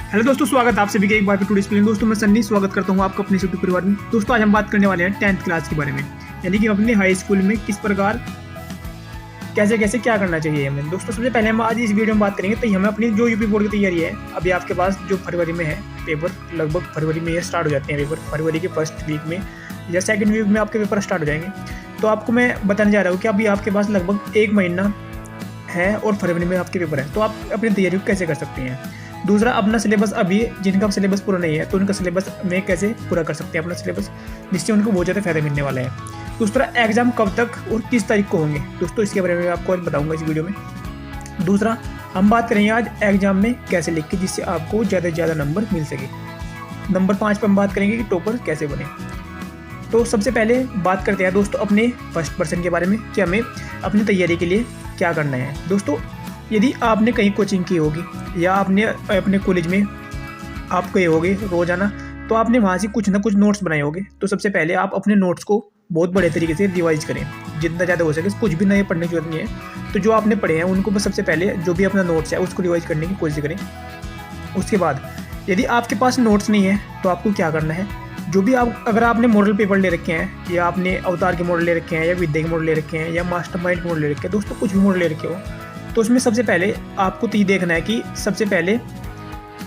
Hello दोस्तों, स्वागत है आप सभी का एक बार फिर टुडे एक्सप्लेन। दोस्तों मैं सन्नी स्वागत करता हूं आपका अपने यूट्यूब परिवार में। दोस्तों आज हम बात करने वाले हैं 10th क्लास के बारे में, यानी कि अपने हाई स्कूल में किस प्रकार कैसे क्या करना चाहिए हमें। दोस्तों सबसे पहले हम आज इस वीडियो में बात करेंगे तो हमें अपनी जो यूपी बोर्ड की तैयारी है, अभी आपके पास जो फरवरी में है पेपर, लगभग फरवरी में ये स्टार्ट हो जाते हैं पेपर। फरवरी के फर्स्ट वीक में या सेकेंड वीक में आपके पेपर स्टार्ट हो जाएंगे। तो आपको मैं बताने जा रहा हूँ कि अभी आपके पास लगभग 1 महीना है और फरवरी में आपके पेपर है, तो आप अपनी तैयारी कैसे कर सकते हैं। दूसरा, अपना सिलेबस, अभी जिनका सिलेबस पूरा नहीं है तो उनका सिलेबस में कैसे पूरा कर सकते हैं अपना सिलेबस, जिससे उनको बहुत ज़्यादा फायदा मिलने वाला है। दूसरा, एग्जाम कब तक और किस तारीख को होंगे, दोस्तों इसके बारे में आपको बताऊंगा इस वीडियो में। दूसरा, हम बात करेंगे आज एग्जाम में कैसे लिख के जिससे आपको ज़्यादा से ज़्यादा नंबर मिल सके। नंबर 5 पर हम बात करेंगे कि टॉपर कैसे बने। तो सबसे पहले बात करते हैं दोस्तों अपने फर्स्ट पर्सन के बारे में कि हमें अपनी तैयारी के लिए क्या करना है। दोस्तों यदि आपने कहीं कोचिंग की होगी या आपने अपने कॉलेज में आप गए होगे रोजाना, तो आपने वहाँ से कुछ ना कुछ नोट्स बनाए होंगे। तो सबसे पहले आप अपने नोट्स को बहुत बड़े तरीके से रिवाइज करें, जितना ज़्यादा हो सके। कुछ भी नए पढ़ने की जरूरत नहीं है, तो जो आपने पढ़े हैं उनको बस सबसे पहले जो भी अपना नोट्स है उसको रिवाइज करने की कोशिश करें। उसके बाद यदि आपके पास नोट्स नहीं है तो आपको क्या करना है, जो भी आप, अगर आपने मॉडल पेपर ले रखे हैं या आपने अवतार के मॉडल ले रखे हैं या विद्या के मॉडल ले रखे हैं या मास्टरमाइंड के मॉडल ले रखे हैं, दोस्तों कुछ भी मॉडल ले रखे हो, तो उसमें सबसे पहले आपको तो ये देखना है कि सबसे पहले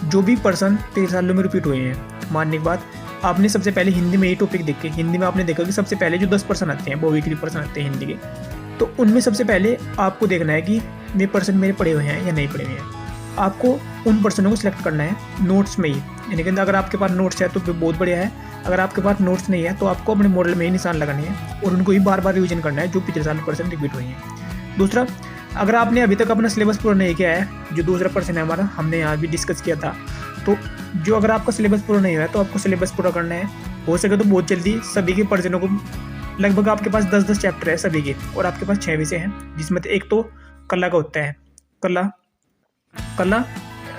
जो भी पर्सन 13 सालों में रिपीट हुए हैं, मानने के बाद आपने सबसे पहले हिंदी में ये टॉपिक देख के, हिंदी में आपने देखा कि सबसे पहले जो 10 पर्सन आते हैं, वो वीकली पर्सन आते हैं हिंदी के, तो उनमें सबसे पहले आपको देखना है कि वे पर्सन मेरे पढ़े हुए हैं या नहीं पढ़े हुए हैं। आपको उन पर्सनों को सिलेक्ट करना है नोट्स में ही, यानी कि अगर आपके पास नोट्स है तो बहुत बढ़िया है, अगर आपके पास नोट्स नहीं है तो आपको अपने मॉडल में ही निशान लगाने हैं और उनको ही बार बार रिवीजन करना है जो पिछले साल पर्सन रिपीट हुए हैं। दूसरा, अगर आपने अभी तक अपना सिलेबस पूरा नहीं किया है, जो दूसरा पर्सन है हमारा, हमने यहाँ भी डिस्कस किया था, तो जो अगर आपका सिलेबस पूरा नहीं हुआ है तो आपको सिलेबस पूरा करना है। हो सके तो बहुत जल्दी सभी के पर्सनों को, लगभग आपके पास 10-10 चैप्टर है सभी के और आपके पास 6 विषय हैं, जिसमें एक तो कला का होता है, कला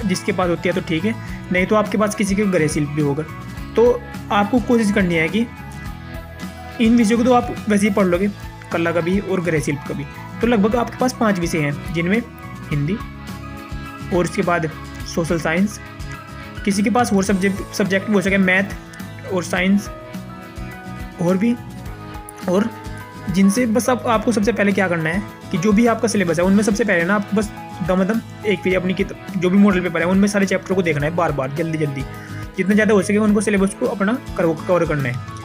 जिसके पास होती है तो ठीक है, नहीं तो आपके पास किसी के गृह शिल्प भी होगा। तो आपको कोशिश करनी है कि इन विषयों को तो आप वैसे ही पढ़ लोगे, कला का भी और गृह शिल्प का भी। तो लगभग आपके पास 5 विषय हैं, जिनमें हिंदी और इसके बाद सोशल साइंस, किसी के पास और सब्जेक्ट हो सके मैथ और साइंस और भी, और जिनसे बस आपको सबसे पहले क्या करना है कि जो भी आपका सिलेबस है उनमें सबसे पहले ना आपको बस दम एक फिर अपनी जो भी मॉडल पेपर है उनमें सारे चैप्टर को देखना है बार बार, जल्दी जितना ज़्यादा हो सके उनको सिलेबस को अपना कवर करना है।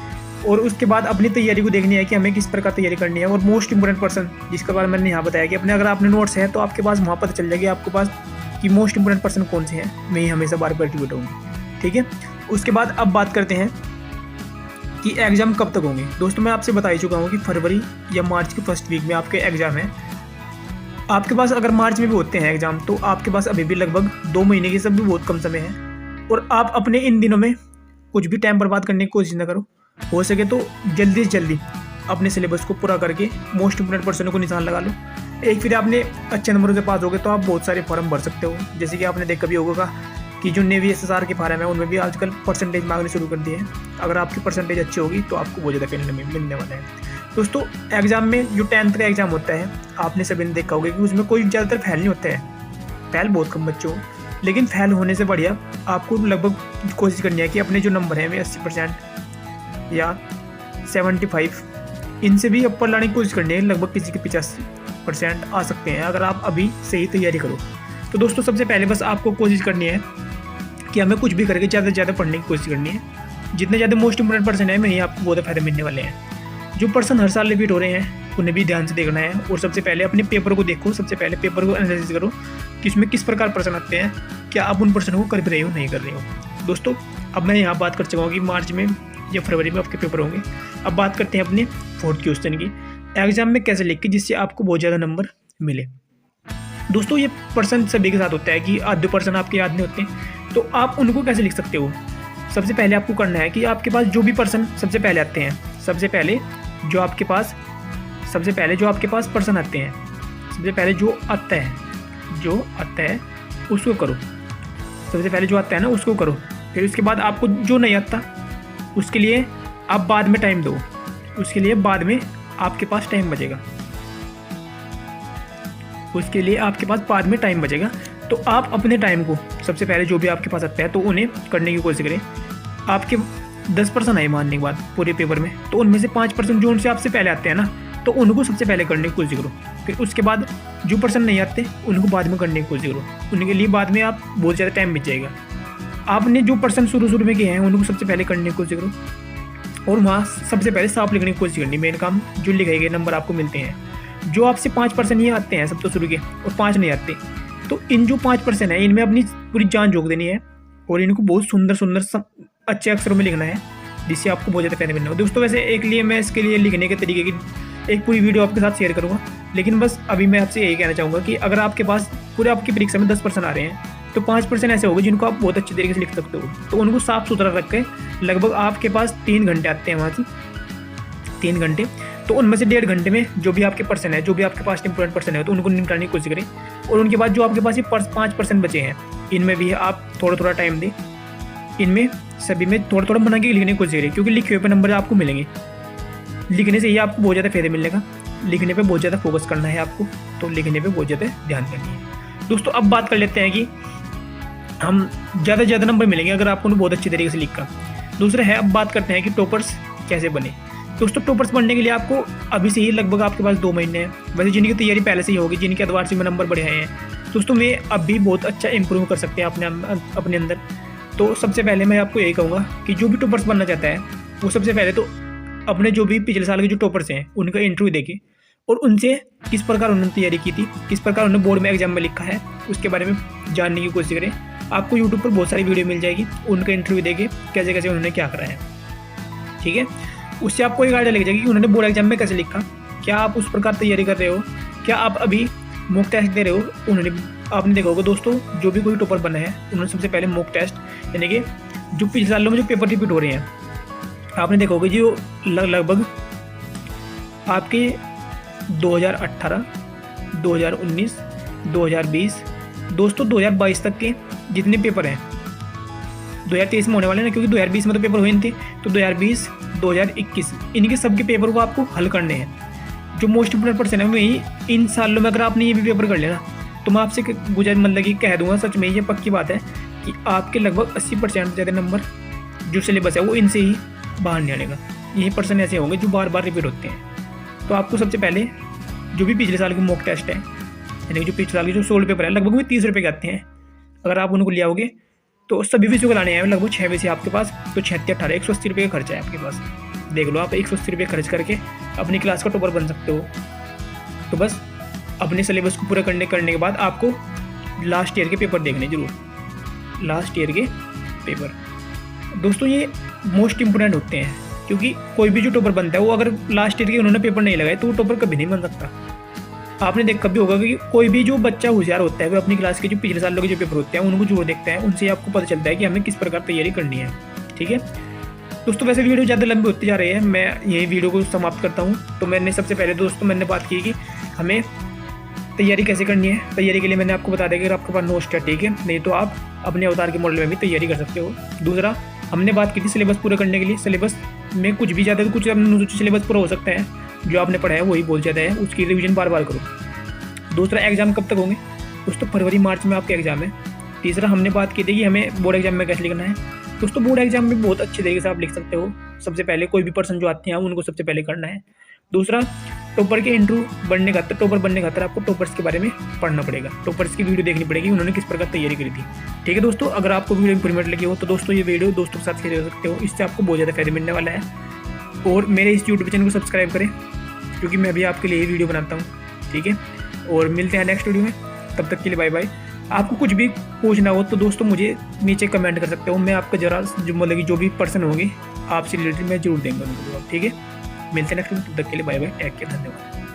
और उसके बाद अपनी तैयारी को देखनी है कि हमें किस प्रकार तैयारी करनी है। और मोस्ट इंपोर्टेंट पर्सन जिसके बारे में मैंने यहाँ बताया कि अपने अगर आपने नोट्स है तो आपके पास वहाँ पता चल जाएगी आपके पास कि मोस्ट इंपोर्टेंट पर्सन कौन से हैं, मैं ही हमेशा बार बार रिपीट होंगे, ठीक है। उसके बाद अब बात करते हैं कि एग्ज़ाम कब तक होंगे। दोस्तों मैं आपसे बता ही चुका हूँ कि फरवरी या मार्च के फर्स्ट वीक में आपके एग्ज़ाम है। आपके पास अगर मार्च में भी होते हैं एग्ज़ाम तो आपके पास अभी भी लगभग 2 महीने की सब भी बहुत कम समय है। और आप अपने इन दिनों में कुछ भी टाइम बर्बाद करने की कोशिश ना करो, हो सके तो जल्दी से जल्दी अपने सिलेबस को पूरा करके मोस्ट इंपोर्टेंट पर्सनों को निशान लगा लो। एक फिर आपने अच्छे नंबरों से पास हो गए तो आप बहुत सारे फॉर्म भर सकते हो, जैसे कि आपने देखा भी होगा कि जो नेवी SSR के फॉर्म है उनमें भी आजकल परसेंटेज मांगने शुरू कर दिए हैं। अगर आपकी परसेंटेज अच्छी होगी तो आपको बहुत ज़्यादा मिलने वाला है। दोस्तों एग्जाम में जो 10th का एग्जाम होता है, आपने सभी ने देखा होगा कि उसमें कोई ज़्यादातर फेल नहीं होता है, फेल बहुत कम बच्चों, लेकिन फेल होने से बढ़िया आपको लगभग कोशिश करनी है कि अपने जो नंबर हैं वे 80% या 75, इनसे भी ऊपर लाने की कोशिश करनी है। लगभग किसी के 85% आ सकते हैं अगर आप अभी सही तैयारी करो। तो दोस्तों सबसे पहले बस आपको कोशिश करनी है कि हमें कुछ भी करके ज़्यादा से ज़्यादा पढ़ने की कोशिश करनी है। जितने ज़्यादा मोस्ट इंपोर्टेंट पर्सन है वहीं आपको बहुत फायदा मिलने वाले हैं। जो पर्सन हर साल रिपीट हो रहे हैं उन्हें भी ध्यान से देखना है और सबसे पहले अपने पेपर को देखो, सबसे पहले पेपर को एनालिसिस करो कि इसमें किस प्रकार पर्सन आते हैं, क्या आप उन पर्सनों को कर भी रहे हो नहीं कर रहे हो। दोस्तों अब मैं यहाँ बात कर चुका हूँ कि मार्च में या फरवरी में आपके पेपर होंगे। अब बात करते हैं अपने 4th क्वेश्चन की, एग्जाम में कैसे लिख के जिससे आपको बहुत ज़्यादा नंबर मिले। दोस्तों ये पर्सन सभी के साथ होता है कि आधे पर्सन आपके याद नहीं होते, तो आप उनको कैसे लिख सकते हो। सबसे पहले आपको करना है कि आपके पास जो भी पर्सन सबसे पहले आते हैं, सबसे पहले जो आपके पास पर्सन आते हैं, सबसे पहले जो आता है उसको करो, सबसे पहले जो आता है ना उसको करो। फिर उसके बाद आपको जो नहीं आता उसके लिए आप बाद में टाइम दो, उसके लिए बाद में आपके पास टाइम बचेगा, तो आप अपने टाइम को सबसे पहले जो भी आपके पास आता है तो उन्हें करने की कोशिश करें। आपके 10% आए मानने के बाद पूरे पेपर में, तो उनमें से 5% जो उनसे आपसे पहले आते हैं ना, तो उनको सबसे पहले करने की कोशिश करो। फिर उसके बाद जो पर्सन नहीं आते उनको बाद में करने की कोशिश करो। उनके लिए बाद में आप बहुत ज़्यादा टाइम बच जाएगा। आपने जो पर्सन शुरू में किए हैं उनको सबसे पहले करने की कोशिश करो और वहाँ सबसे पहले साफ लिखने की कोशिश करनी। मेन काम जो लिखे गए नंबर आपको मिलते हैं। जो आपसे 5% ये आते हैं सब तो शुरू के और 5 नहीं आते, तो इन जो 5% है इनमें अपनी पूरी जान झोंक देनी है और इनको बहुत सुंदर अच्छे अक्षरों में लिखना है, जिससे आपको बहुत ज़्यादा फायदा मिलना है। दोस्तों वैसे एक लिए मैं इसके लिए लिखने के तरीके की एक पूरी वीडियो आपके साथ शेयर करूँगा, लेकिन बस अभी मैं आपसे यही कहना चाहूँगा कि अगर आपके पास पूरे आपकी परीक्षा में 10% आ रहे हैं तो 5% ऐसे होंगे जिनको आप बहुत अच्छे तरीके से लिख सकते हो। तो उनको साफ सुथरा रख के लगभग आपके पास 3 घंटे आते हैं वहाँ से 3 घंटे, तो उनमें से 1.5 घंटे में जो भी आपके पर्सन है, जो भी आपके पास इंपॉर्टेंट पर्सन है, तो उनको निपटाने की कोशिश करें। और उनके बाद जो आपके पास ये 5% बचे हैं इनमें भी आप थोड़ा टाइम दें। इनमें सभी में थोड़ा बना के लिखने की कोशिश करें, क्योंकि लिखे हुए पे नंबर आपको मिलेंगे। लिखने से ही आपको बहुत ज़्यादा फायदा मिलेगा। लिखने पे बहुत ज़्यादा फोकस करना है आपको, तो लिखने पे बहुत ज़्यादा ध्यान देना है। दोस्तों अब बात कर लेते हैं कि हम ज़्यादा से ज़्यादा नंबर मिलेंगे अगर आपको बहुत अच्छी तरीके से लिखा। दूसरा है, अब बात करते हैं कि टॉपर्स कैसे बने। दोस्तों टॉपर्स बनने के लिए आपको अभी से ही लगभग आपके पास 2 महीने हैं। वैसे जिनकी तैयारी पहले से ही होगी, जिनके अर्धवार्षिक में नंबर बढ़े हैं, दोस्तों वे अब भी बहुत अच्छा इंप्रूव कर सकते हैं अपने अंदर। तो सबसे पहले मैं आपको यही कहूँगा कि जो भी टॉपर्स बनना चाहता है वो सबसे पहले तो अपने जो भी पिछले साल के जो टॉपर्स हैं उनका इंटरव्यू देखे और उनसे किस प्रकार उन्होंने तैयारी की थी, किस प्रकार उन्होंने बोर्ड में एग्जाम में लिखा है, उसके बारे में जानने की कोशिश करें। आपको यूट्यूब पर बहुत सारी वीडियो मिल जाएगी, उनका इंटरव्यू देके कैसे कैसे उन्होंने क्या करा है, ठीक है। उससे आपको एक आइडिया लग जाएगी कि उन्होंने बोर्ड एग्जाम में कैसे लिखा। क्या आप उस प्रकार तैयारी कर रहे हो, क्या आप अभी मॉक टेस्ट दे रहे हो। आपने देखा होगा दोस्तों, जो भी कोई टॉपर बना है उन्होंने सबसे पहले मॉक टेस्ट, यानी कि जो पिछले सालों में जो पेपर रिपीट हो रहे हैं, आपने देखा होगा जो लगभग आपके 2018, 2019, 2020, दोस्तों 2022 तक के जितने पेपर हैं 2023 में होने वाले हैं ना, क्योंकि 2020 में तो पेपर हुए नहीं थे, तो 2020, 2021 इनके सबके पेपर को आपको हल करने हैं। जो मोस्ट इंपोर्टेंट पर्सन है वही इन सालों में अगर आपने ये भी पेपर कर लेना, तो मैं आपसे गुजारिश मतलब कि कह दूंगा, सच में ये पक्की बात है कि आपके लगभग 80% से ज़्यादा नंबर जो सिलेबस है वो इनसे ही बाहर नहीं आएगा। यही पर्सन ऐसे होंगे जो बार रिपीट होते हैं। तो आपको सबसे पहले जो भी पिछले साल के मॉक टेस्ट है, यानी कि जो पिछले साल के जो 16 पेपर है, लगभग वो 30 रुपये के आते हैं। अगर आप उनको ले आओगे तो सभी विषयों को लाने हैं लगभग 6 विषय आपके पास, तो 36, 18, 180 रुपये का खर्चा है आपके पास। देख लो आप 180 रुपये खर्च करके अपनी क्लास का टॉपर बन सकते हो। तो बस अपने सिलेबस को पूरा करने के बाद आपको लास्ट ईयर के पेपर देखने जरूर, लास्ट ईयर के पेपर दोस्तों ये मोस्ट इंपोर्टेंट होते हैं, क्योंकि कोई भी जो टॉपर बनता है वो अगर लास्ट ईयर के उन्होंने पेपर नहीं लगाए तो वो टॉपर कभी नहीं बन सकता। आपने कभी होगा कि कोई भी जो बच्चा होशियार होता है वो अपनी क्लास के जो पिछले साल के जो पेपर होते हैं उनको जरूर देखता है, उनसे आपको पता चलता है कि हमें किस प्रकार तैयारी करनी है, ठीक है। दोस्तों वैसे वीडियो ज़्यादा लंबी होती जा रही है, मैं यही वीडियो को समाप्त करता हूँ। तो मैंने सबसे पहले दोस्तों मैंने बात की कि हमें तैयारी कैसे करनी है। तैयारी के लिए मैंने आपको बता दिया कि अगर आपके पास नोट्स है ठीक है, नहीं तो आप अपने अवतार के मॉडल में भी तैयारी कर सकते हो। दूसरा हमने बात की थी सिलेबस पूरा करने के लिए। सिलेबस में कुछ भी ज़्यादा कुछ सिलेबस पूरा हो सकता है, जो आपने पढ़ा है वही बहुत ज़्यादा है, उसकी रिवीजन बार करो। दूसरा एग्जाम कब तक होंगे दोस्तों, फरवरी मार्च में आपके एग्जाम है। तीसरा हमने बात की थी कि हमें बोर्ड एग्जाम में कैसे लिखना है। दोस्तों बोर्ड एग्जाम में बहुत अच्छे तरीके से आप लिख सकते हो। सबसे पहले कोई भी पर्सन जो आते हैं उनको सबसे पहले करना है। दूसरा टॉपर के इंटरव्यू बनने का टॉपर बनने खातर आपको टॉपर्स के बारे में पढ़ना पड़ेगा, टॉपर्स की वीडियो देखनी पड़ेगी, उन्होंने किस प्रकार तैयारी करी थी, ठीक है दोस्तों। अगर आपको वीडियो इंप्रूवमेंट लगी हो तो दोस्तों ये वीडियो दोस्तों के साथ शेयर कर सकते हो, इससे आपको बहुत ज़्यादा फायदा मिलने वाला है। और मेरे इस यूट्यूब चैनल को सब्सक्राइब करें, क्योंकि मैं भी आपके लिए ये वीडियो बनाता हूँ, ठीक है। और मिलते हैं नेक्स्ट वीडियो में, तब तक के लिए बाय बाय। आपको कुछ भी पूछना हो तो दोस्तों मुझे नीचे कमेंट कर सकते हो, मैं आपका जरा जो मतलब कि जो भी पर्सन होंगे आपसे रिलेटेड मैं जरूर देंगे उनको, ठीक है। मिलते हैं नेक्स्ट वीडियो, तब तक के लिए बाय बाय, टेक केयर, धन्यवाद।